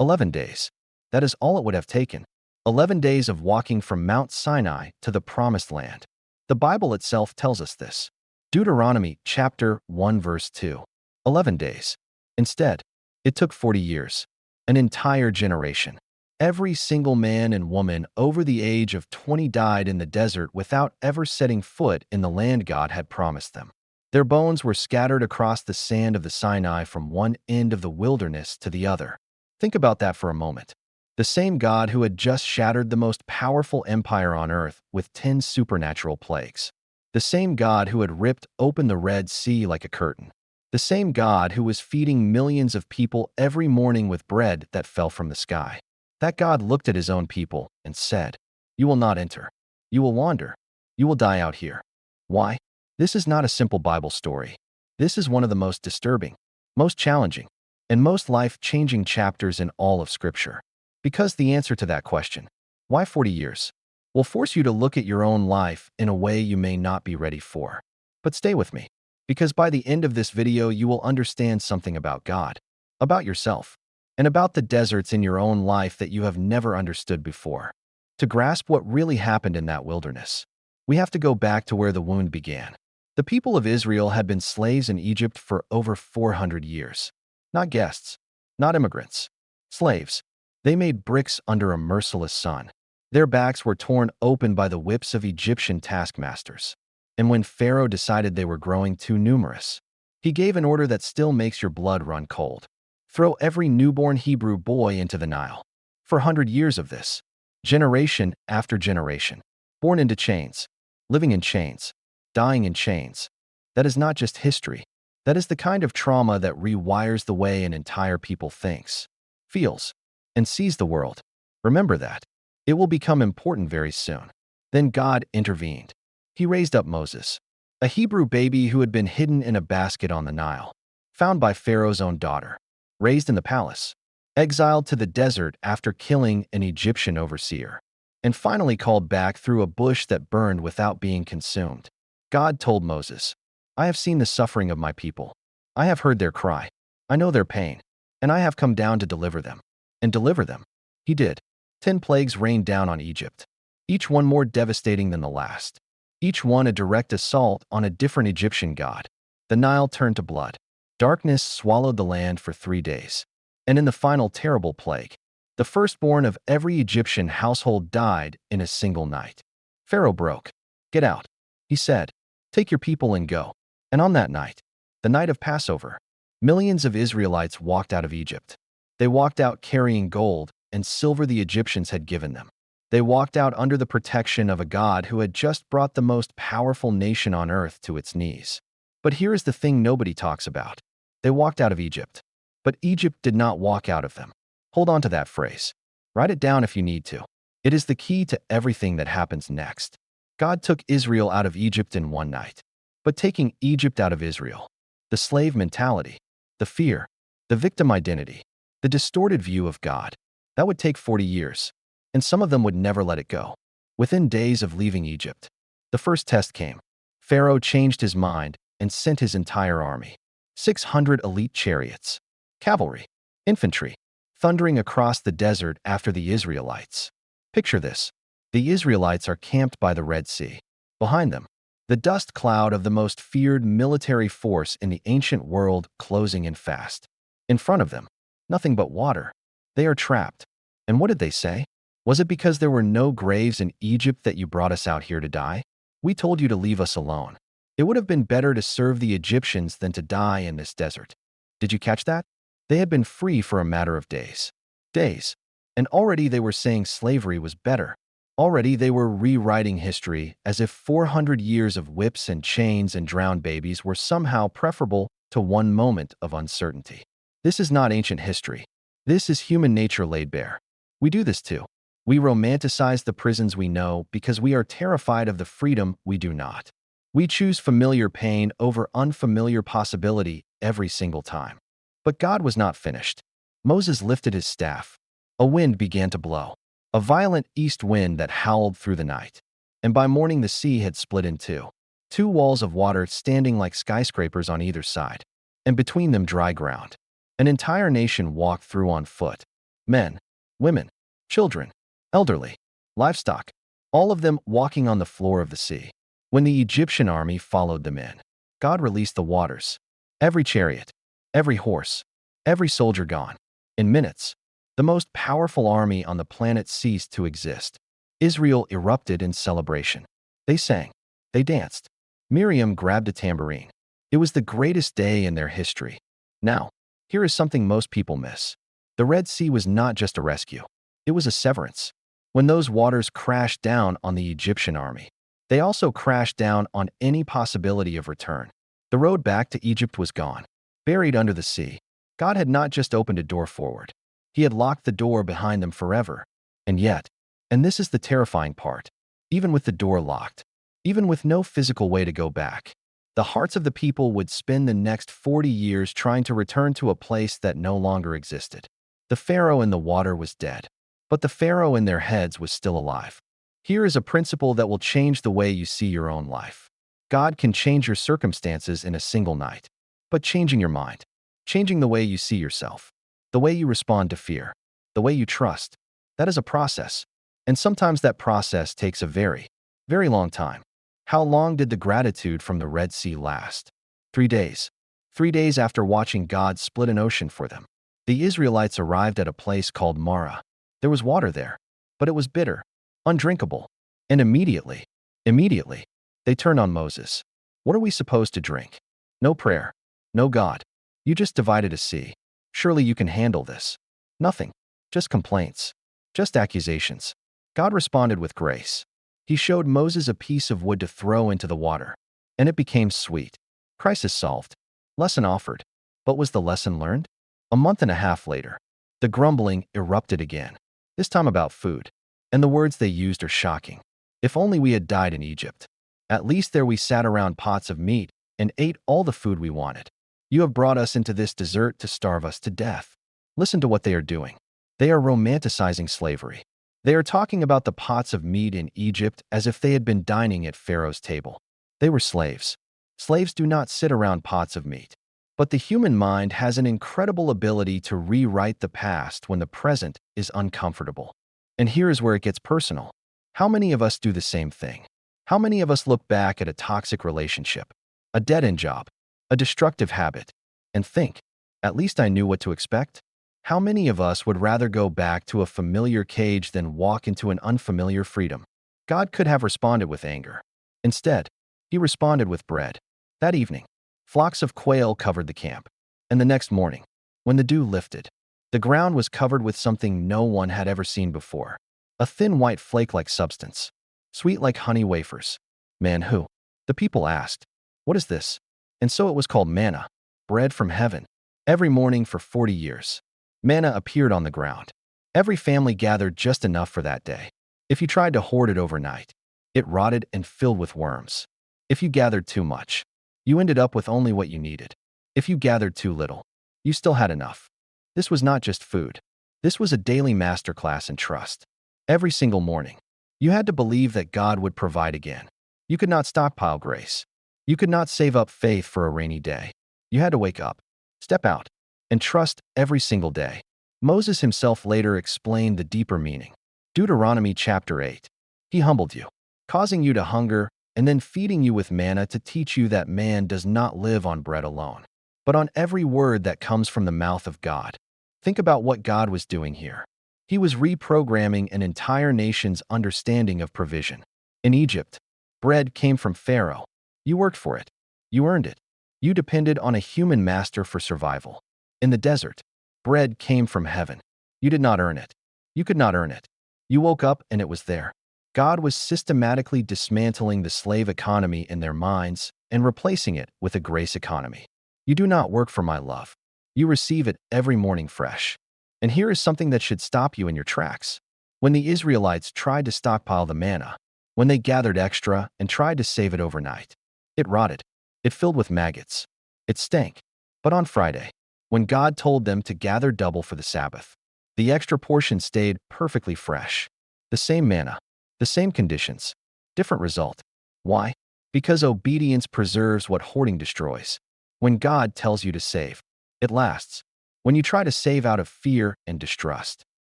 11 days. That is all it would have taken. 11 days of walking from Mount Sinai to the Promised Land. The Bible itself tells us this. Deuteronomy chapter 1 verse 2. 11 days. Instead, it took 40 years. An entire generation. Every single man and woman over the age of 20 died in the desert without ever setting foot in the land God had promised them. Their bones were scattered across the sand of the Sinai from one end of the wilderness to the other. Think about that for a moment. The same God who had just shattered the most powerful empire on earth with 10 supernatural plagues. The same God who had ripped open the Red Sea like a curtain. The same God who was feeding millions of people every morning with bread that fell from the sky. That God looked at his own people and said, "You will not enter. You will wander. You will die out here." Why? This is not a simple Bible story. This is one of the most disturbing, most challenging, and most life-changing chapters in all of Scripture. Because the answer to that question, why 40 years, will force you to look at your own life in a way you may not be ready for. But stay with me, because by the end of this video you will understand something about God, about yourself, and about the deserts in your own life that you have never understood before. To grasp what really happened in that wilderness, we have to go back to where the wound began. The people of Israel had been slaves in Egypt for over 400 years. Not guests, not immigrants, slaves. They made bricks under a merciless sun. Their backs were torn open by the whips of Egyptian taskmasters. And when Pharaoh decided they were growing too numerous, he gave an order that still makes your blood run cold. Throw every newborn Hebrew boy into the Nile. For 100 years of this, generation after generation, born into chains, living in chains, dying in chains. That is not just history. That is the kind of trauma that rewires the way an entire people thinks, feels, and sees the world. Remember that. It will become important very soon. Then God intervened. He raised up Moses, a Hebrew baby who had been hidden in a basket on the Nile, found by Pharaoh's own daughter, raised in the palace, exiled to the desert after killing an Egyptian overseer, and finally called back through a bush that burned without being consumed. God told Moses, "I have seen the suffering of my people. I have heard their cry. I know their pain, and I have come down to deliver them." And deliver them. He did. 10 plagues rained down on Egypt, each one more devastating than the last. Each one a direct assault on a different Egyptian god. The Nile turned to blood. Darkness swallowed the land for 3 days. And in the final terrible plague, the firstborn of every Egyptian household died in a single night. Pharaoh broke. "Get out," he said. "Take your people and go." And on that night, the night of Passover, millions of Israelites walked out of Egypt. They walked out carrying gold and silver the Egyptians had given them. They walked out under the protection of a God who had just brought the most powerful nation on earth to its knees. But here is the thing nobody talks about. They walked out of Egypt, but Egypt did not walk out of them. Hold on to that phrase. Write it down if you need to. It is the key to everything that happens next. God took Israel out of Egypt in one night. But taking Egypt out of Israel, the slave mentality, the fear, the victim identity, the distorted view of God, that would take 40 years, and some of them would never let it go. Within days of leaving Egypt, the first test came. Pharaoh changed his mind and sent his entire army, 600 elite chariots, cavalry, infantry, thundering across the desert after the Israelites. Picture this. The Israelites are camped by the Red Sea. Behind them, the dust cloud of the most feared military force in the ancient world closing in fast. In front of them, nothing but water. They are trapped. And what did they say? Was it because there were no graves in Egypt that you brought us out here to die? We told you to leave us alone. It would have been better to serve the Egyptians than to die in this desert. Did you catch that? They had been free for a matter of days. Days. And already they were saying slavery was better. Already they were rewriting history as if 400 years of whips and chains and drowned babies were somehow preferable to one moment of uncertainty. This is not ancient history. This is human nature laid bare. We do this too. We romanticize the prisons we know because we are terrified of the freedom we do not. We choose familiar pain over unfamiliar possibility every single time. But God was not finished. Moses lifted his staff. A wind began to blow, a violent east wind that howled through the night. And by morning the sea had split in two. Two walls of water standing like skyscrapers on either side, and between them dry ground. An entire nation walked through on foot. Men, women, children, elderly, livestock, all of them walking on the floor of the sea. When the Egyptian army followed them in, God released the waters. Every chariot, every horse, every soldier gone. In minutes, the most powerful army on the planet ceased to exist. Israel erupted in celebration. They sang. They danced. Miriam grabbed a tambourine. It was the greatest day in their history. Now, here is something most people miss. The Red Sea was not just a rescue. It was a severance. When those waters crashed down on the Egyptian army, they also crashed down on any possibility of return. The road back to Egypt was gone, buried under the sea. God had not just opened a door forward. He had locked the door behind them forever. And yet, and this is the terrifying part, even with the door locked, even with no physical way to go back, the hearts of the people would spend the next 40 years trying to return to a place that no longer existed. The Pharaoh in the water was dead, but the Pharaoh in their heads was still alive. Here is a principle that will change the way you see your own life. God can change your circumstances in a single night, but changing your mind, changing the way you see yourself, the way you respond to fear, the way you trust, that is a process. And sometimes that process takes a very, very long time. How long did the gratitude from the Red Sea last? 3 days. 3 days after watching God split an ocean for them, the Israelites arrived at a place called Marah. There was water there, but it was bitter, undrinkable. And immediately, they turned on Moses. What are we supposed to drink? No prayer. No God. You just divided a sea. Surely you can handle this. Nothing. Just complaints. Just accusations. God responded with grace. He showed Moses a piece of wood to throw into the water, and it became sweet. Crisis solved. Lesson offered. But was the lesson learned? A month and a half later, the grumbling erupted again, this time about food. And the words they used are shocking. If only we had died in Egypt. At least there we sat around pots of meat and ate all the food we wanted. You have brought us into this desert to starve us to death. Listen to what they are doing. They are romanticizing slavery. They are talking about the pots of meat in Egypt as if they had been dining at Pharaoh's table. They were slaves. Slaves do not sit around pots of meat. But the human mind has an incredible ability to rewrite the past when the present is uncomfortable. And here is where it gets personal. How many of us do the same thing? How many of us look back at a toxic relationship, a dead-end job, a destructive habit, and think, at least I knew what to expect? How many of us would rather go back to a familiar cage than walk into an unfamiliar freedom? God could have responded with anger. Instead, he responded with bread. That evening, flocks of quail covered the camp. And the next morning, when the dew lifted, the ground was covered with something no one had ever seen before. A thin white flake-like substance, sweet like honey wafers. Man who? The people asked. What is this? And so it was called manna, bread from heaven. Every morning for 40 years, manna appeared on the ground. Every family gathered just enough for that day. If you tried to hoard it overnight, it rotted and filled with worms. If you gathered too much, you ended up with only what you needed. If you gathered too little, you still had enough. This was not just food. This was a daily masterclass in trust. Every single morning, you had to believe that God would provide again. You could not stockpile grace. You could not save up faith for a rainy day. You had to wake up, step out, and trust every single day. Moses himself later explained the deeper meaning. Deuteronomy chapter 8. He humbled you, causing you to hunger, and then feeding you with manna to teach you that man does not live on bread alone, but on every word that comes from the mouth of God. Think about what God was doing here. He was reprogramming an entire nation's understanding of provision. In Egypt, bread came from Pharaoh. You worked for it. You earned it. You depended on a human master for survival. In the desert, bread came from heaven. You did not earn it. You could not earn it. You woke up and it was there. God was systematically dismantling the slave economy in their minds and replacing it with a grace economy. You do not work for my love. You receive it every morning fresh. And here is something that should stop you in your tracks. When the Israelites tried to stockpile the manna, when they gathered extra and tried to save it overnight, it rotted. It filled with maggots. It stank. But on Friday, when God told them to gather double for the Sabbath, the extra portion stayed perfectly fresh. The same manna, the same conditions, different result. Why? Because obedience preserves what hoarding destroys. When God tells you to save, it lasts. When you try to save out of fear and distrust,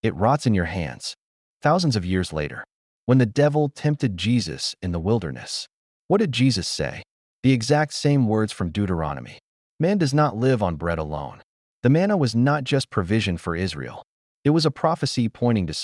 It rots in your hands. Thousands of years later, when the devil tempted Jesus in the wilderness, what did Jesus say? The exact same words from Deuteronomy. Man does not live on bread alone. The manna was not just provision for Israel. It was a prophecy pointing to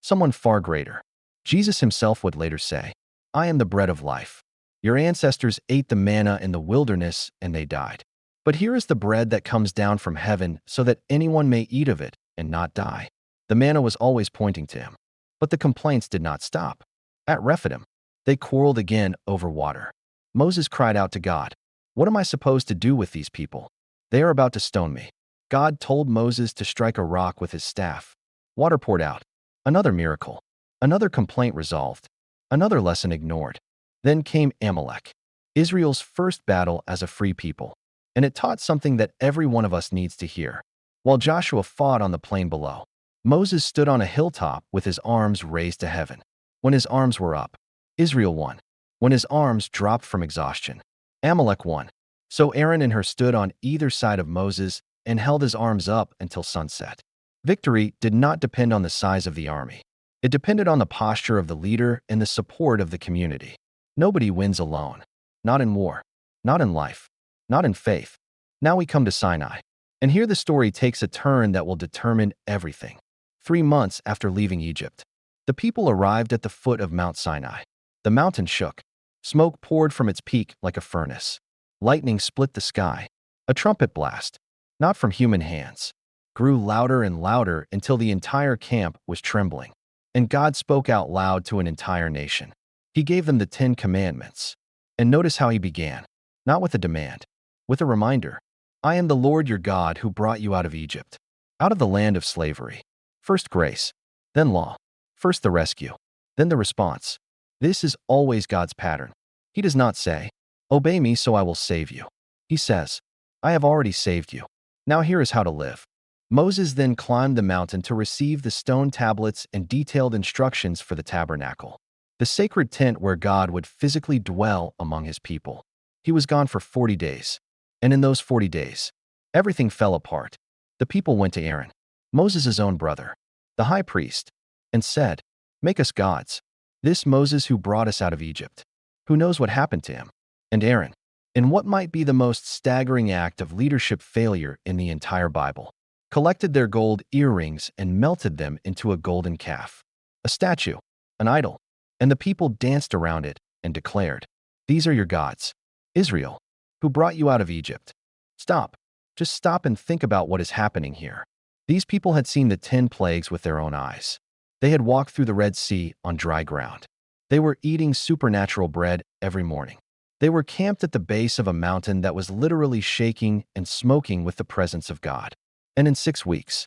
someone far greater. Jesus himself would later say, I am the bread of life. Your ancestors ate the manna in the wilderness and they died. But here is the bread that comes down from heaven so that anyone may eat of it and not die. The manna was always pointing to him. But the complaints did not stop. At Rephidim, they quarreled again over water. Moses cried out to God, What am I supposed to do with these people? They are about to stone me. God told Moses to strike a rock with his staff. Water poured out. Another miracle. Another complaint resolved. Another lesson ignored. Then came Amalek, Israel's first battle as a free people. And it taught something that every one of us needs to hear. While Joshua fought on the plain below, Moses stood on a hilltop with his arms raised to heaven. When his arms were up, Israel won. When his arms dropped from exhaustion, Amalek won. So Aaron and Hur stood on either side of Moses and held his arms up until sunset. Victory did not depend on the size of the army. It depended on the posture of the leader and the support of the community. Nobody wins alone. Not in war. Not in life. Not in faith. Now we come to Sinai. And here the story takes a turn that will determine everything. 3 months after leaving Egypt, the people arrived at the foot of Mount Sinai. The mountain shook. Smoke poured from its peak like a furnace. Lightning split the sky. A trumpet blast, not from human hands, grew louder and louder until the entire camp was trembling. And God spoke out loud to an entire nation. He gave them the 10 Commandments. And notice how he began. Not with a demand, with a reminder. I am the Lord your God who brought you out of Egypt, out of the land of slavery. First grace, then law. First the rescue, then the response. This is always God's pattern. He does not say, Obey me so I will save you. He says, I have already saved you. Now here is how to live. Moses then climbed the mountain to receive the stone tablets and detailed instructions for the tabernacle, the sacred tent where God would physically dwell among his people. He was gone for 40 days. And in those 40 days, everything fell apart. The people went to Aaron, Moses' own brother, the high priest, and said, Make us gods. This Moses who brought us out of Egypt. Who knows what happened to him? And Aaron, in what might be the most staggering act of leadership failure in the entire Bible, collected their gold earrings and melted them into a golden calf, a statue, an idol. And the people danced around it and declared, These are your gods, Israel, who brought you out of Egypt. Stop. Just stop and think about what is happening here. These people had seen the 10 plagues with their own eyes. They had walked through the Red Sea on dry ground. They were eating supernatural bread every morning. They were camped at the base of a mountain that was literally shaking and smoking with the presence of God. And in 6 weeks,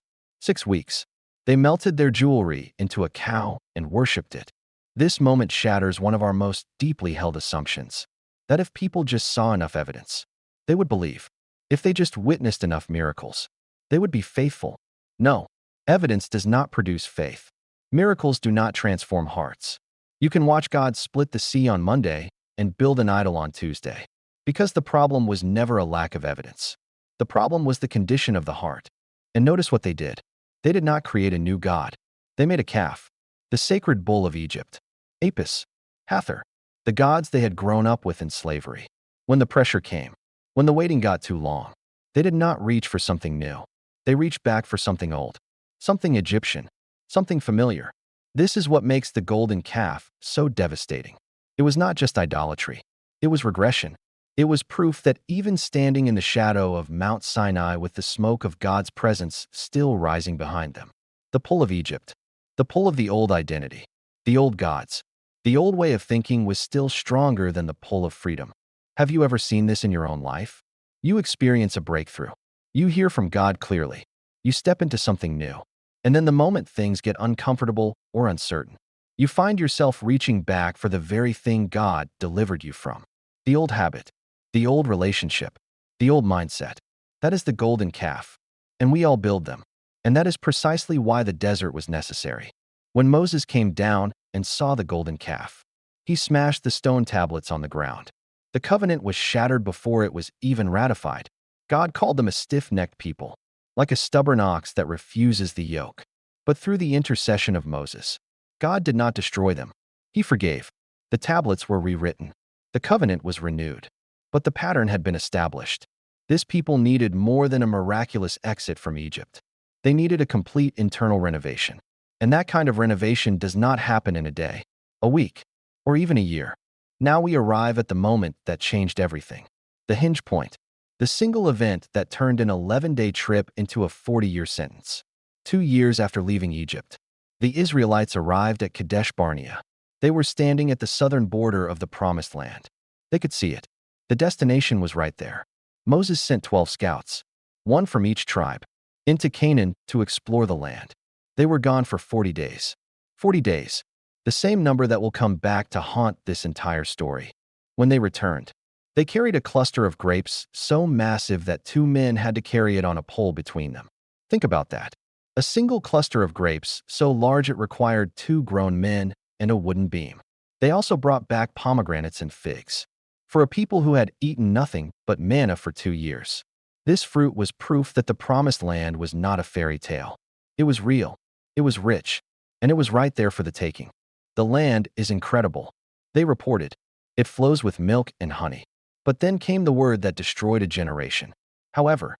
they melted their jewelry into a cow and worshipped it. This moment shatters one of our most deeply held assumptions, that if people just saw enough evidence, they would believe. If they just witnessed enough miracles, they would be faithful. No, evidence does not produce faith. Miracles do not transform hearts. You can watch God split the sea on Monday and build an idol on Tuesday, because the problem was never a lack of evidence. The problem was the condition of the heart. And notice what they did. They did not create a new god. They made a calf, the sacred bull of Egypt, Apis, Hathor, the gods they had grown up with in slavery. When the pressure came, when the waiting got too long, they did not reach for something new. They reached back for something old, something Egyptian, something familiar. This is what makes the golden calf so devastating. It was not just idolatry. It was regression. It was proof that even standing in the shadow of Mount Sinai with the smoke of God's presence still rising behind them, the pull of Egypt, the pull of the old identity, the old gods, the old way of thinking was still stronger than the pull of freedom. Have you ever seen this in your own life? You experience a breakthrough. You hear from God clearly. You step into something new. And then the moment things get uncomfortable or uncertain, you find yourself reaching back for the very thing God delivered you from. The old habit, the old relationship, the old mindset. That is the golden calf. And we all build them. And that is precisely why the desert was necessary. When Moses came down and saw the golden calf, he smashed the stone tablets on the ground. The covenant was shattered before it was even ratified. God called them a stiff-necked people, like a stubborn ox that refuses the yoke. But through the intercession of Moses, God did not destroy them. He forgave. The tablets were rewritten. The covenant was renewed. But the pattern had been established. This people needed more than a miraculous exit from Egypt. They needed a complete internal renovation. And that kind of renovation does not happen in a day, a week, or even a year. Now we arrive at the moment that changed everything. The hinge point. The single event that turned an 11-day trip into a 40-year sentence. 2 years after leaving Egypt, the Israelites arrived at Kadesh Barnea. They were standing at the southern border of the Promised Land. They could see it. The destination was right there. Moses sent 12 scouts, one from each tribe, into Canaan to explore the land. They were gone for 40 days. 40 days, the same number that will come back to haunt this entire story. When they returned, they carried a cluster of grapes so massive that 2 men had to carry it on a pole between them. Think about that. A single cluster of grapes so large it required 2 grown men and a wooden beam. They also brought back pomegranates and figs. For a people who had eaten nothing but manna for 2 years, this fruit was proof that the Promised Land was not a fairy tale. It was real, it was rich, and it was right there for the taking. The land is incredible, they reported. It flows with milk and honey. But then came the word that destroyed a generation. However,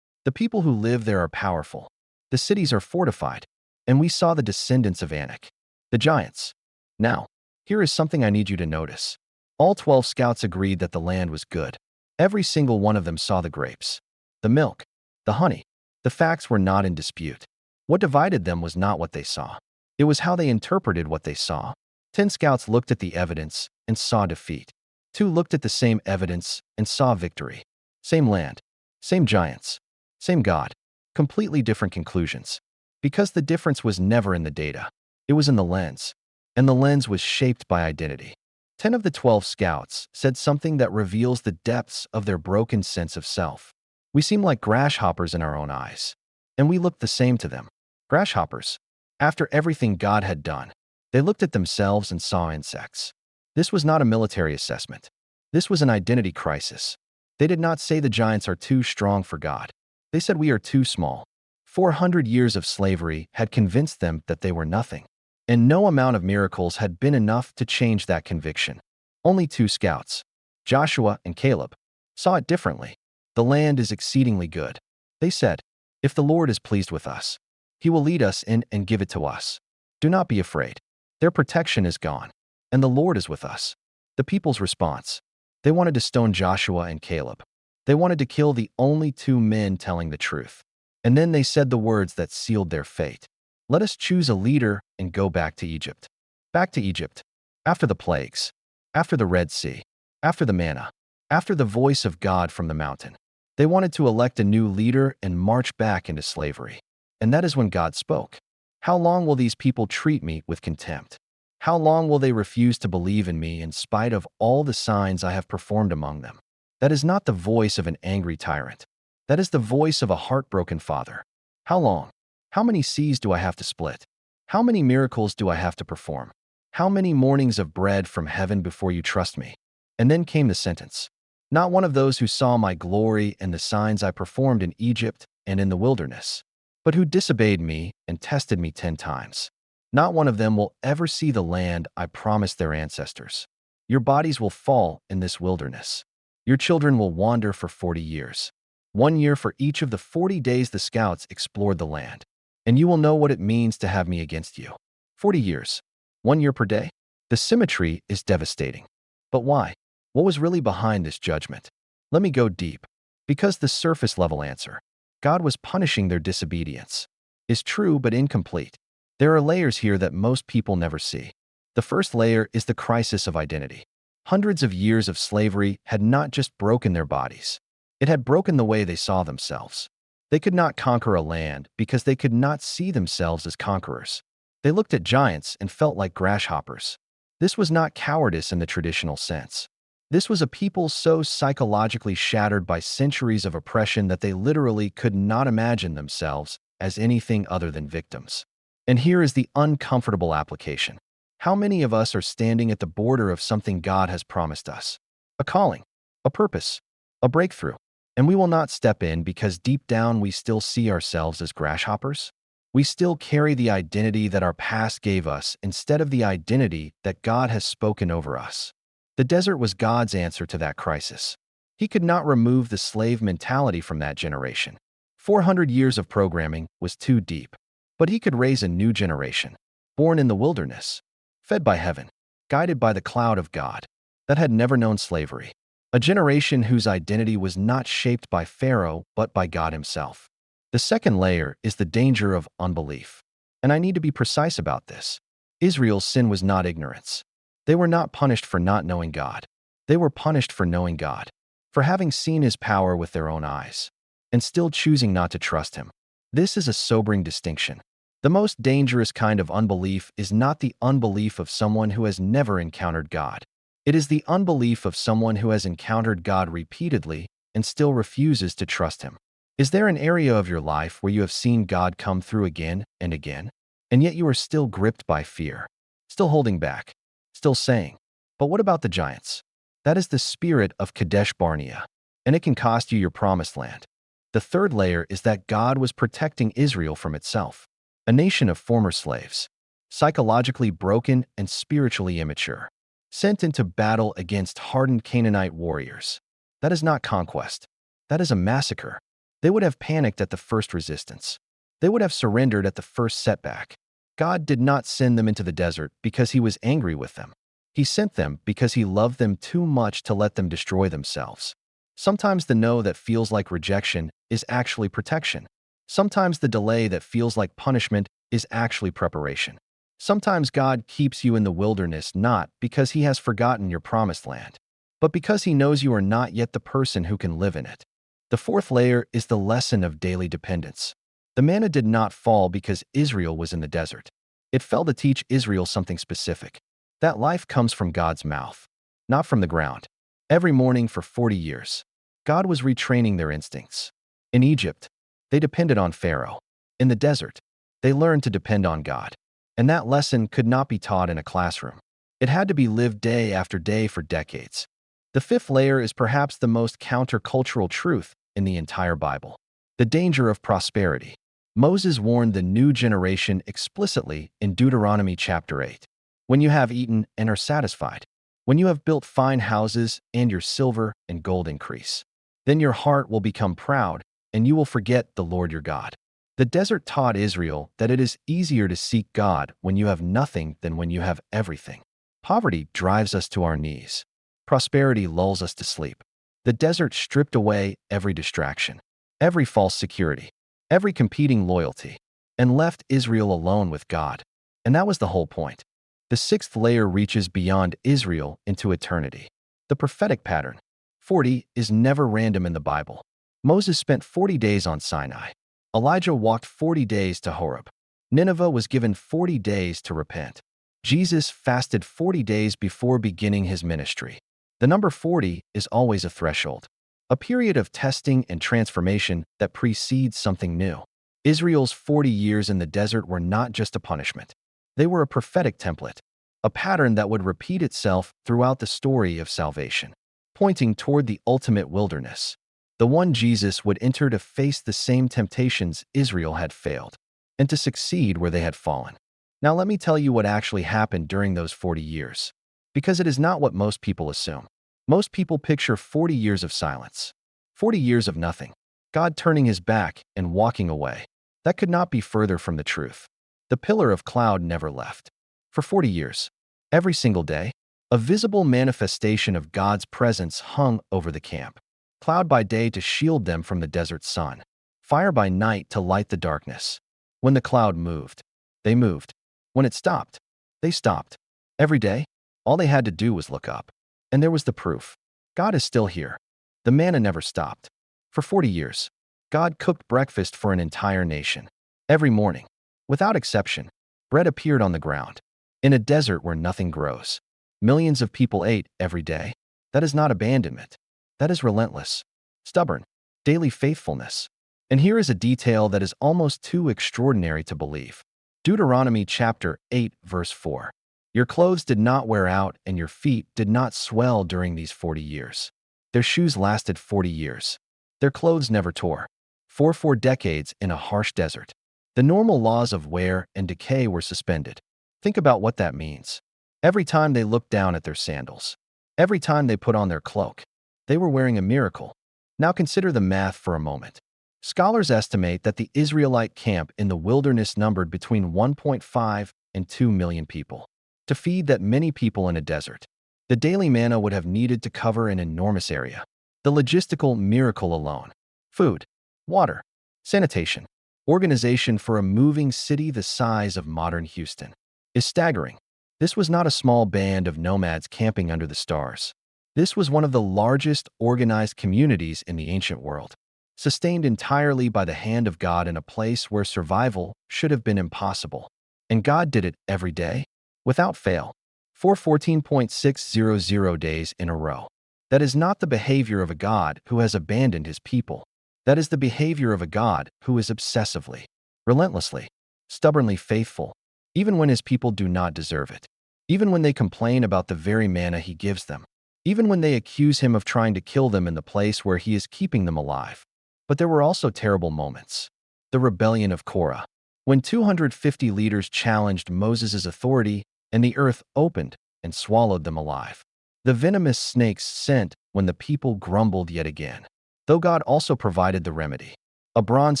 the people who live there are powerful. The cities are fortified, and we saw the descendants of Anak, the giants. Now, here is something I need you to notice. All 12 scouts agreed that the land was good. Every single one of them saw the grapes, the milk, the honey. The facts were not in dispute. What divided them was not what they saw. It was how they interpreted what they saw. 10 scouts looked at the evidence and saw defeat. 2 looked at the same evidence and saw victory. Same land, same giants, same God. Completely different conclusions. Because the difference was never in the data. It was in the lens. And the lens was shaped by identity. 10 of the 12 scouts said something that reveals the depths of their broken sense of self. We seem like grasshoppers in our own eyes. And we looked the same to them. Grasshoppers. After everything God had done, they looked at themselves and saw insects. This was not a military assessment. This was an identity crisis. They did not say the giants are too strong for God. They said we are too small. 400 years of slavery had convinced them that they were nothing. And no amount of miracles had been enough to change that conviction. Only 2 scouts, Joshua and Caleb, saw it differently. The land is exceedingly good. They said, if the Lord is pleased with us, He will lead us in and give it to us. Do not be afraid. Their protection is gone, and the Lord is with us. The people's response. They wanted to stone Joshua and Caleb. They wanted to kill the only 2 men telling the truth. And then they said the words that sealed their fate. Let us choose a leader and go back to Egypt. Back to Egypt. After the plagues. After the Red Sea. After the manna. After the voice of God from the mountain. They wanted to elect a new leader and march back into slavery. And that is when God spoke. How long will these people treat me with contempt? How long will they refuse to believe in me in spite of all the signs I have performed among them? That is not the voice of an angry tyrant. That is the voice of a heartbroken father. How long? How many seas do I have to split? How many miracles do I have to perform? How many mornings of bread from heaven before you trust me? And then came the sentence. Not one of those who saw my glory and the signs I performed in Egypt and in the wilderness, but who disobeyed me and tested me 10 times. Not one of them will ever see the land I promised their ancestors. Your bodies will fall in this wilderness. Your children will wander for 40 years. 1 year for each of the 40 days the scouts explored the land. And you will know what it means to have me against you. 40 years. 1 year per day. The symmetry is devastating. But why? What was really behind this judgment? Let me go deep. Because the surface level answer, God was punishing their disobedience, is true but incomplete. There are layers here that most people never see. The first layer is the crisis of identity. Hundreds of years of slavery had not just broken their bodies. It had broken the way they saw themselves. They could not conquer a land because they could not see themselves as conquerors. They looked at giants and felt like grasshoppers. This was not cowardice in the traditional sense. This was a people so psychologically shattered by centuries of oppression that they literally could not imagine themselves as anything other than victims. And here is the uncomfortable application. How many of us are standing at the border of something God has promised us? A calling, a purpose, a breakthrough. And we will not step in because deep down we still see ourselves as grasshoppers? We still carry the identity that our past gave us instead of the identity that God has spoken over us. The desert was God's answer to that crisis. He could not remove the slave mentality from that generation. 400 years of programming was too deep. But he could raise a new generation, born in the wilderness, fed by heaven, guided by the cloud of God, that had never known slavery. A generation whose identity was not shaped by Pharaoh, but by God himself. The second layer is the danger of unbelief. And I need to be precise about this. Israel's sin was not ignorance. They were not punished for not knowing God. They were punished for knowing God, for having seen his power with their own eyes, and still choosing not to trust him. This is a sobering distinction. The most dangerous kind of unbelief is not the unbelief of someone who has never encountered God. It is the unbelief of someone who has encountered God repeatedly and still refuses to trust him. Is there an area of your life where you have seen God come through again and again, and yet you are still gripped by fear, still holding back, still saying, "But what about the giants?" That is the spirit of Kadesh Barnea, and it can cost you your promised land. The third layer is that God was protecting Israel from itself, a nation of former slaves, psychologically broken and spiritually immature, sent into battle against hardened Canaanite warriors. That is not conquest. That is a massacre. They would have panicked at the first resistance. They would have surrendered at the first setback. God did not send them into the desert because he was angry with them. He sent them because he loved them too much to let them destroy themselves. Sometimes the no that feels like rejection is actually protection. Sometimes the delay that feels like punishment is actually preparation. Sometimes God keeps you in the wilderness not because he has forgotten your promised land, but because he knows you are not yet the person who can live in it. The fourth layer is the lesson of daily dependence. The manna did not fall because Israel was in the desert. It fell to teach Israel something specific. That life comes from God's mouth, not from the ground. Every morning for 40 years, God was retraining their instincts. In Egypt, they depended on Pharaoh. In the desert, they learned to depend on God. And that lesson could not be taught in a classroom. It had to be lived day after day for decades. The fifth layer is perhaps the most countercultural truth in the entire Bible: the danger of prosperity. Moses warned the new generation explicitly in Deuteronomy chapter 8. When you have eaten and are satisfied, when you have built fine houses and your silver and gold increase, then your heart will become proud and you will forget the Lord your God. The desert taught Israel that it is easier to seek God when you have nothing than when you have everything. Poverty drives us to our knees. Prosperity lulls us to sleep. The desert stripped away every distraction, every false security, every competing loyalty, and left Israel alone with God. And that was the whole point. The sixth layer reaches beyond Israel into eternity. The prophetic pattern, 40, is never random in the Bible. Moses spent 40 days on Sinai. Elijah walked 40 days to Horeb. Nineveh was given 40 days to repent. Jesus fasted 40 days before beginning his ministry. The number 40 is always a threshold, a period of testing and transformation that precedes something new. Israel's 40 years in the desert were not just a punishment. They were a prophetic template, a pattern that would repeat itself throughout the story of salvation, pointing toward the ultimate wilderness, the one Jesus would enter to face the same temptations Israel had failed, and to succeed where they had fallen. Now let me tell you what actually happened during those 40 years, because it is not what most people assume. Most people picture 40 years of silence, 40 years of nothing, God turning his back and walking away. That could not be further from the truth. The pillar of cloud never left. For 40 years, every single day, a visible manifestation of God's presence hung over the camp. Cloud by day to shield them from the desert sun, fire by night to light the darkness. When the cloud moved, they moved. When it stopped, they stopped. Every day, all they had to do was look up. And there was the proof. God is still here. The manna never stopped. For 40 years, God cooked breakfast for an entire nation. Every morning, without exception, bread appeared on the ground. In a desert where nothing grows, millions of people ate every day. That is not abandonment. That is relentless, stubborn, daily faithfulness. And here is a detail that is almost too extraordinary to believe. Deuteronomy chapter 8, verse 4. Your clothes did not wear out and your feet did not swell during these 40 years. Their shoes lasted 40 years. Their clothes never tore. For 4 decades in a harsh desert. The normal laws of wear and decay were suspended. Think about what that means. Every time they looked down at their sandals, every time they put on their cloak, they were wearing a miracle. Now consider the math for a moment. Scholars estimate that the Israelite camp in the wilderness numbered between 1.5 and 2 million people. To feed that many people in a desert, the daily manna would have needed to cover an enormous area. The logistical miracle alone, food, water, sanitation, organization for a moving city the size of modern Houston, is staggering. This was not a small band of nomads camping under the stars. This was one of the largest organized communities in the ancient world, sustained entirely by the hand of God in a place where survival should have been impossible. And God did it every day, without fail, for 14.600 days in a row. That is not the behavior of a God who has abandoned his people. That is the behavior of a God who is obsessively, relentlessly, stubbornly faithful, even when his people do not deserve it, even when they complain about the very manna he gives them, even when they accuse him of trying to kill them in the place where he is keeping them alive. But there were also terrible moments. The rebellion of Korah, when 250 leaders challenged Moses' authority and the earth opened and swallowed them alive. The venomous snakes sent when the people grumbled yet again. Though God also provided the remedy, a bronze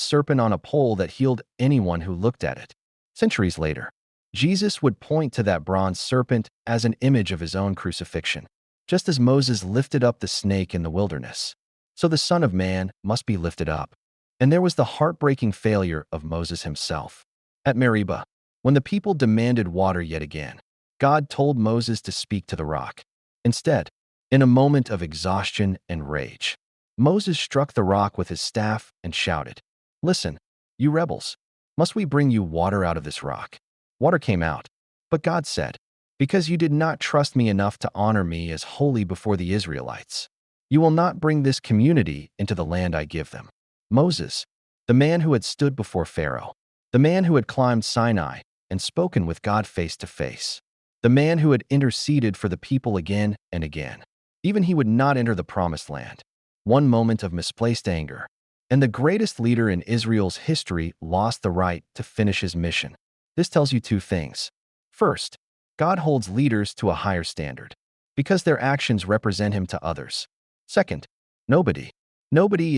serpent on a pole that healed anyone who looked at it. Centuries later, Jesus would point to that bronze serpent as an image of his own crucifixion. Just as Moses lifted up the snake in the wilderness, so the Son of Man must be lifted up. And there was the heartbreaking failure of Moses himself. At Meribah, when the people demanded water yet again, God told Moses to speak to the rock. Instead, in a moment of exhaustion and rage, Moses struck the rock with his staff and shouted, "Listen, you rebels, must we bring you water out of this rock?" Water came out, but God said, "Because you did not trust me enough to honor me as holy before the Israelites, you will not bring this community into the land I give them." Moses, the man who had stood before Pharaoh, the man who had climbed Sinai and spoken with God face to face, the man who had interceded for the people again and again. Even he would not enter the promised land. One moment of misplaced anger, and the greatest leader in Israel's history lost the right to finish his mission. This tells you two things. First, God holds leaders to a higher standard, because their actions represent him to others. Second, nobody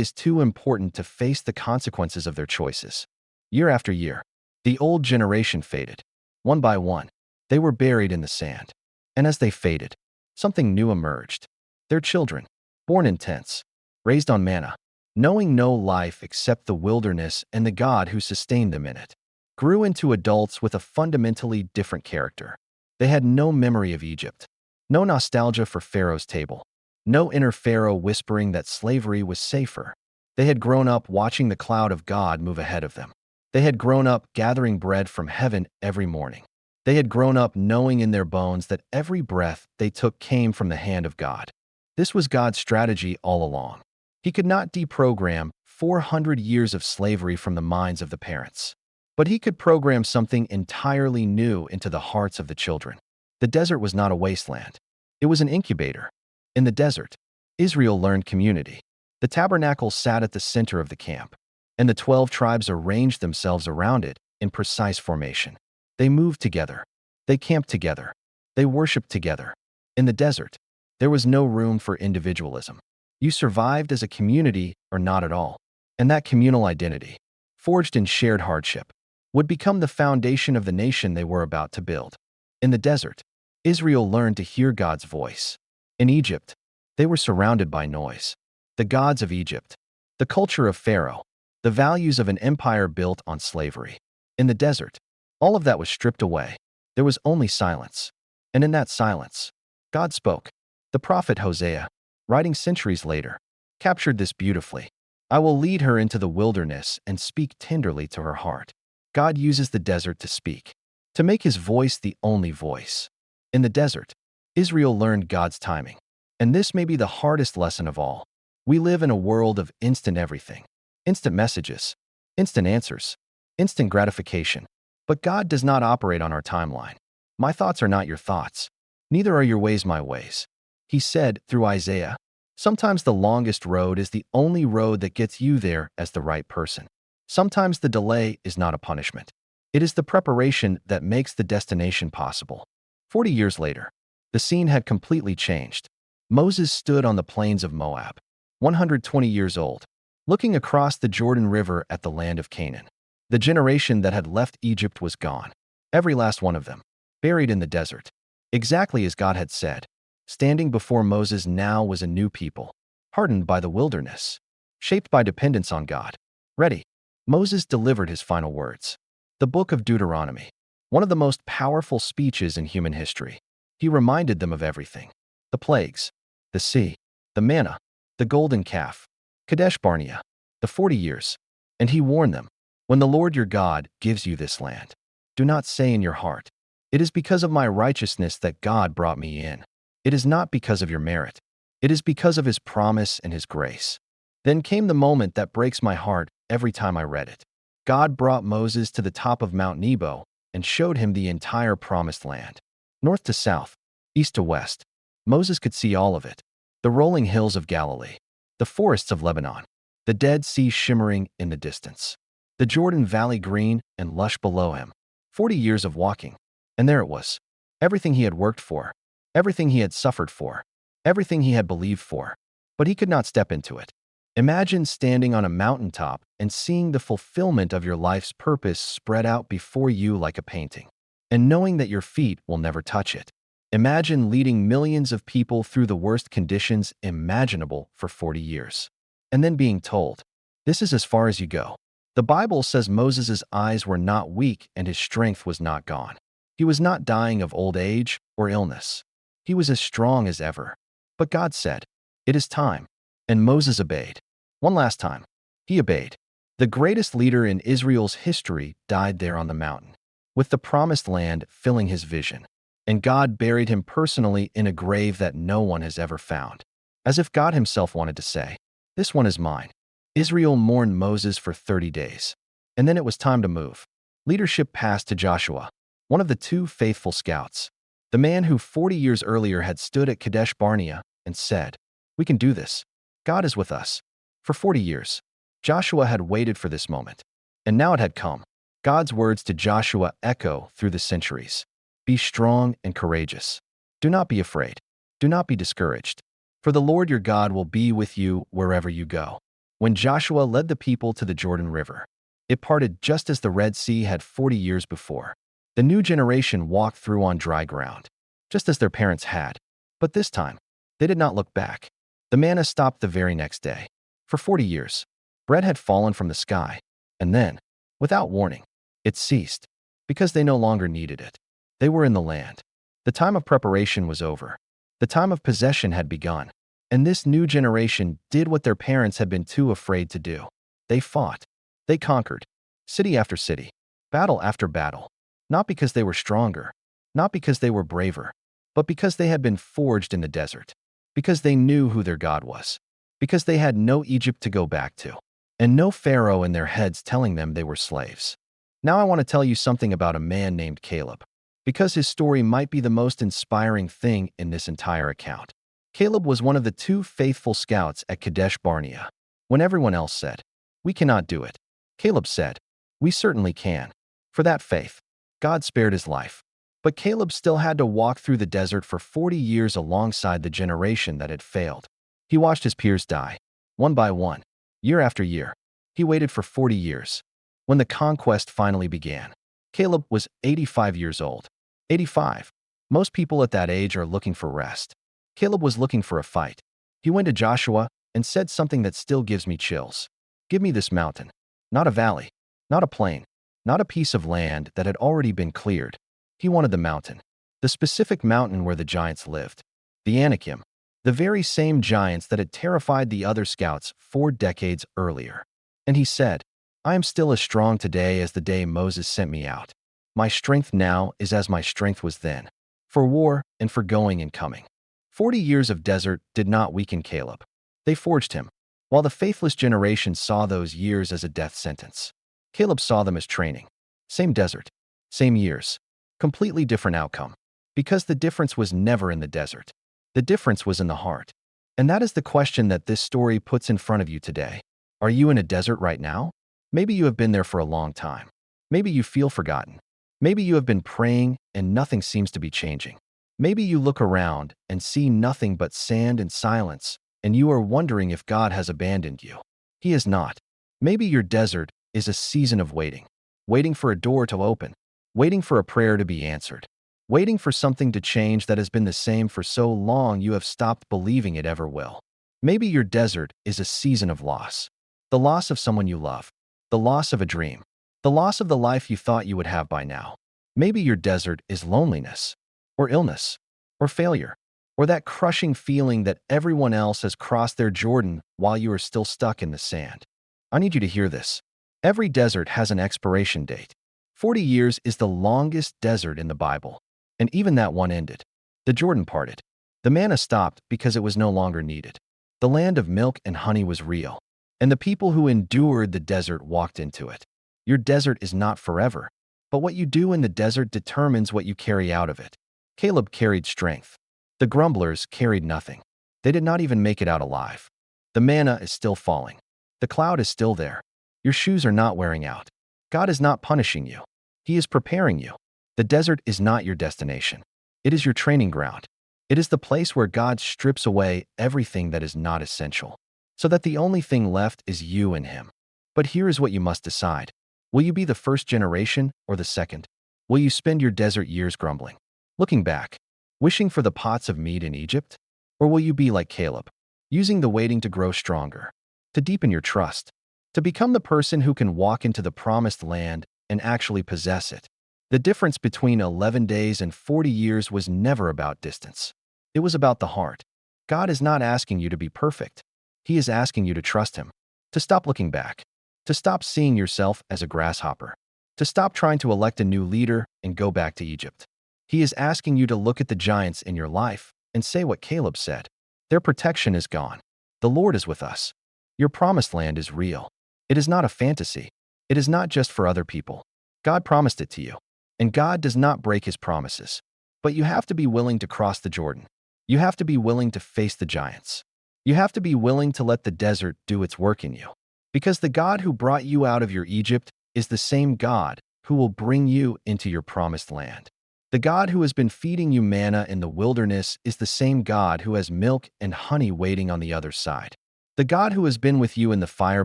is too important to face the consequences of their choices. Year after year, the old generation faded. One by one, they were buried in the sand. And as they faded, something new emerged. Their children, born in tents, raised on manna, knowing no life except the wilderness and the God who sustained them in it, grew into adults with a fundamentally different character. They had no memory of Egypt, no nostalgia for Pharaoh's table, no inner Pharaoh whispering that slavery was safer. They had grown up watching the cloud of God move ahead of them. They had grown up gathering bread from heaven every morning. They had grown up knowing in their bones that every breath they took came from the hand of God. This was God's strategy all along. He could not deprogram 400 years of slavery from the minds of the parents, but he could program something entirely new into the hearts of the children. The desert was not a wasteland. It was an incubator. In the desert, Israel learned community. The tabernacle sat at the center of the camp, and the 12 tribes arranged themselves around it in precise formation. They moved together. They camped together. They worshiped together. In the desert, there was no room for individualism. You survived as a community or not at all. And that communal identity, forged in shared hardship, would become the foundation of the nation they were about to build. In the desert, Israel learned to hear God's voice. In Egypt, they were surrounded by noise. The gods of Egypt, the culture of Pharaoh, the values of an empire built on slavery. In the desert, all of that was stripped away. There was only silence. And in that silence, God spoke. The prophet Hosea, writing centuries later, captured this beautifully. "I will lead her into the wilderness and speak tenderly to her heart." God uses the desert to speak, to make his voice the only voice. In the desert, Israel learned God's timing. And this may be the hardest lesson of all. We live in a world of instant everything. Instant messages, instant answers, instant gratification. But God does not operate on our timeline. "My thoughts are not your thoughts. Neither are your ways my ways." He said through Isaiah, "Sometimes the longest road is the only road that gets you there as the right person." Sometimes the delay is not a punishment. It is the preparation that makes the destination possible. 40 years later, the scene had completely changed. Moses stood on the plains of Moab, 120 years old, looking across the Jordan River at the land of Canaan. The generation that had left Egypt was gone, every last one of them, buried in the desert. Exactly as God had said, standing before Moses now was a new people, hardened by the wilderness, shaped by dependence on God. Ready, Moses delivered his final words. The book of Deuteronomy, one of the most powerful speeches in human history. He reminded them of everything: the plagues, the sea, the manna, the golden calf, Kadesh Barnea, the 40 years. And he warned them, when the Lord your God gives you this land, do not say in your heart, it is because of my righteousness that God brought me in. It is not because of your merit. It is because of his promise and his grace. Then came the moment that breaks my heart every time I read it. God brought Moses to the top of Mount Nebo and showed him the entire promised land. North to south, east to west, Moses could see all of it. The rolling hills of Galilee, the forests of Lebanon, the Dead Sea shimmering in the distance, the Jordan Valley green and lush below him. 40 years of walking, and there it was. Everything he had worked for, everything he had suffered for, everything he had believed for, but he could not step into it. Imagine standing on a mountaintop and seeing the fulfillment of your life's purpose spread out before you like a painting, and knowing that your feet will never touch it. Imagine leading millions of people through the worst conditions imaginable for 40 years, and then being told, this is as far as you go. The Bible says Moses' eyes were not weak and his strength was not gone. He was not dying of old age or illness. He was as strong as ever. But God said, it is time. And Moses obeyed. One last time, he obeyed. The greatest leader in Israel's history died there on the mountain, with the promised land filling his vision. And God buried him personally in a grave that no one has ever found, as if God himself wanted to say, this one is mine. Israel mourned Moses for 30 days, and then it was time to move. Leadership passed to Joshua, one of the two faithful scouts, the man who 40 years earlier had stood at Kadesh Barnea and said, we can do this. God is with us. For 40 years, Joshua had waited for this moment, and now it had come. God's words to Joshua echo through the centuries. Be strong and courageous. Do not be afraid. Do not be discouraged. For the Lord your God will be with you wherever you go. When Joshua led the people to the Jordan River, it parted just as the Red Sea had 40 years before. The new generation walked through on dry ground, just as their parents had. But this time, they did not look back. The manna stopped the very next day. For 40 years, bread had fallen from the sky, and then, without warning, it ceased, because they no longer needed it. They were in the land. The time of preparation was over. The time of possession had begun, and this new generation did what their parents had been too afraid to do. They fought. They conquered, city after city, battle after battle, not because they were stronger, not because they were braver, but because they had been forged in the desert, because they knew who their God was, because they had no Egypt to go back to, and no Pharaoh in their heads telling them they were slaves. Now I want to tell you something about a man named Caleb, because his story might be the most inspiring thing in this entire account. Caleb was one of the two faithful scouts at Kadesh Barnea. When everyone else said, we cannot do it, Caleb said, we certainly can. For that faith, God spared his life. But Caleb still had to walk through the desert for 40 years alongside the generation that had failed. He watched his peers die, one by one, year after year. He waited for 40 years. When the conquest finally began, Caleb was 85 years old. 85. Most people at that age are looking for rest. Caleb was looking for a fight. He went to Joshua and said something that still gives me chills. Give me this mountain, not a valley, not a plain, not a piece of land that had already been cleared. He wanted the mountain, the specific mountain where the giants lived, the Anakim, the very same giants that had terrified the other scouts 4 decades earlier. And he said, I am still as strong today as the day Moses sent me out. My strength now is as my strength was then, for war and for going and coming. 40 years of desert did not weaken Caleb. They forged him. While the faithless generation saw those years as a death sentence, Caleb saw them as training. Same desert, same years, completely different outcome. Because the difference was never in the desert. The difference was in the heart. And that is the question that this story puts in front of you today. Are you in a desert right now? Maybe you have been there for a long time. Maybe you feel forgotten. Maybe you have been praying and nothing seems to be changing. Maybe you look around and see nothing but sand and silence, and you are wondering if God has abandoned you. He has not. Maybe your desert is a season of waiting, waiting for a door to open, waiting for a prayer to be answered, waiting for something to change that has been the same for so long you have stopped believing it ever will. Maybe your desert is a season of loss, the loss of someone you love, the loss of a dream, the loss of the life you thought you would have by now. Maybe your desert is loneliness, or illness, or failure, or that crushing feeling that everyone else has crossed their Jordan while you are still stuck in the sand. I need you to hear this. Every desert has an expiration date. 40 years is the longest desert in the Bible, and even that one ended. The Jordan parted. The manna stopped because it was no longer needed. The land of milk and honey was real, and the people who endured the desert walked into it. Your desert is not forever, but what you do in the desert determines what you carry out of it. Caleb carried strength. The grumblers carried nothing. They did not even make it out alive. The manna is still falling. The cloud is still there. Your shoes are not wearing out. God is not punishing you. He is preparing you. The desert is not your destination. It is your training ground. It is the place where God strips away everything that is not essential, so that the only thing left is you and Him. But here is what you must decide. Will you be the first generation or the second? Will you spend your desert years grumbling, looking back, wishing for the pots of meat in Egypt? Or will you be like Caleb, using the waiting to grow stronger, to deepen your trust, to become the person who can walk into the promised land and actually possess it? The difference between 11 days and 40 years was never about distance. It was about the heart. God is not asking you to be perfect. He is asking you to trust Him, to stop looking back, to stop seeing yourself as a grasshopper, to stop trying to elect a new leader and go back to Egypt. He is asking you to look at the giants in your life and say what Caleb said. Their protection is gone. The Lord is with us. Your promised land is real. It is not a fantasy. It is not just for other people. God promised it to you. And God does not break His promises. But you have to be willing to cross the Jordan. You have to be willing to face the giants. You have to be willing to let the desert do its work in you. Because the God who brought you out of your Egypt is the same God who will bring you into your promised land. The God who has been feeding you manna in the wilderness is the same God who has milk and honey waiting on the other side. The God who has been with you in the fire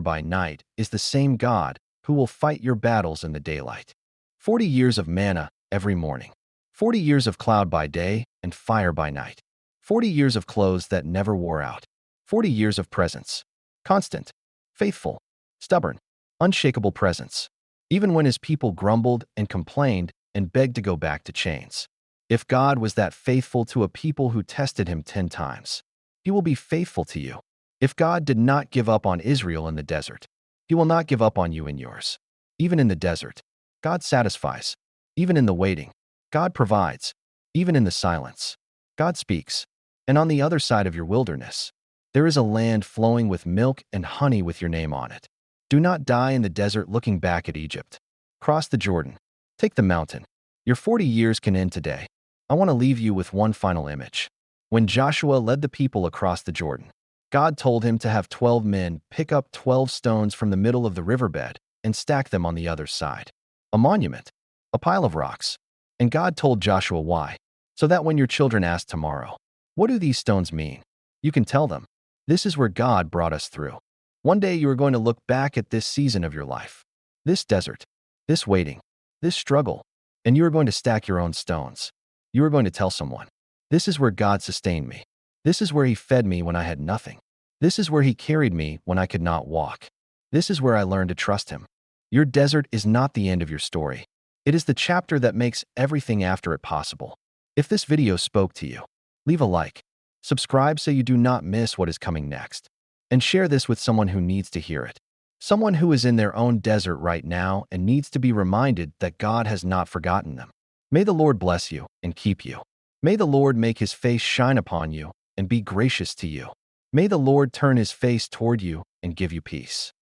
by night is the same God who will fight your battles in the daylight. 40 years of manna every morning. 40 years of cloud by day and fire by night. 40 years of clothes that never wore out. 40 years of presence. Constant, faithful, stubborn, unshakable presence. Even when His people grumbled and complained and begged to go back to chains. If God was that faithful to a people who tested Him 10 times, He will be faithful to you. If God did not give up on Israel in the desert, He will not give up on you in yours. Even in the desert, God satisfies. Even in the waiting, God provides. Even in the silence, God speaks. And on the other side of your wilderness, there is a land flowing with milk and honey with your name on it. Do not die in the desert looking back at Egypt. Cross the Jordan. Take the mountain. Your 40 years can end today. I want to leave you with one final image. When Joshua led the people across the Jordan, God told him to have 12 men pick up 12 stones from the middle of the riverbed and stack them on the other side. A monument, a pile of rocks. And God told Joshua why, so that when your children ask tomorrow, "What do these stones mean?" you can tell them, "This is where God brought us through." One day you are going to look back at this season of your life, this desert, this waiting, this struggle, and you are going to stack your own stones. You are going to tell someone, "This is where God sustained me. This is where He fed me when I had nothing. This is where He carried me when I could not walk. This is where I learned to trust Him." Your desert is not the end of your story. It is the chapter that makes everything after it possible. If this video spoke to you, leave a like, subscribe so you do not miss what is coming next, and share this with someone who needs to hear it. Someone who is in their own desert right now and needs to be reminded that God has not forgotten them. May the Lord bless you and keep you. May the Lord make His face shine upon you and be gracious to you. May the Lord turn His face toward you and give you peace.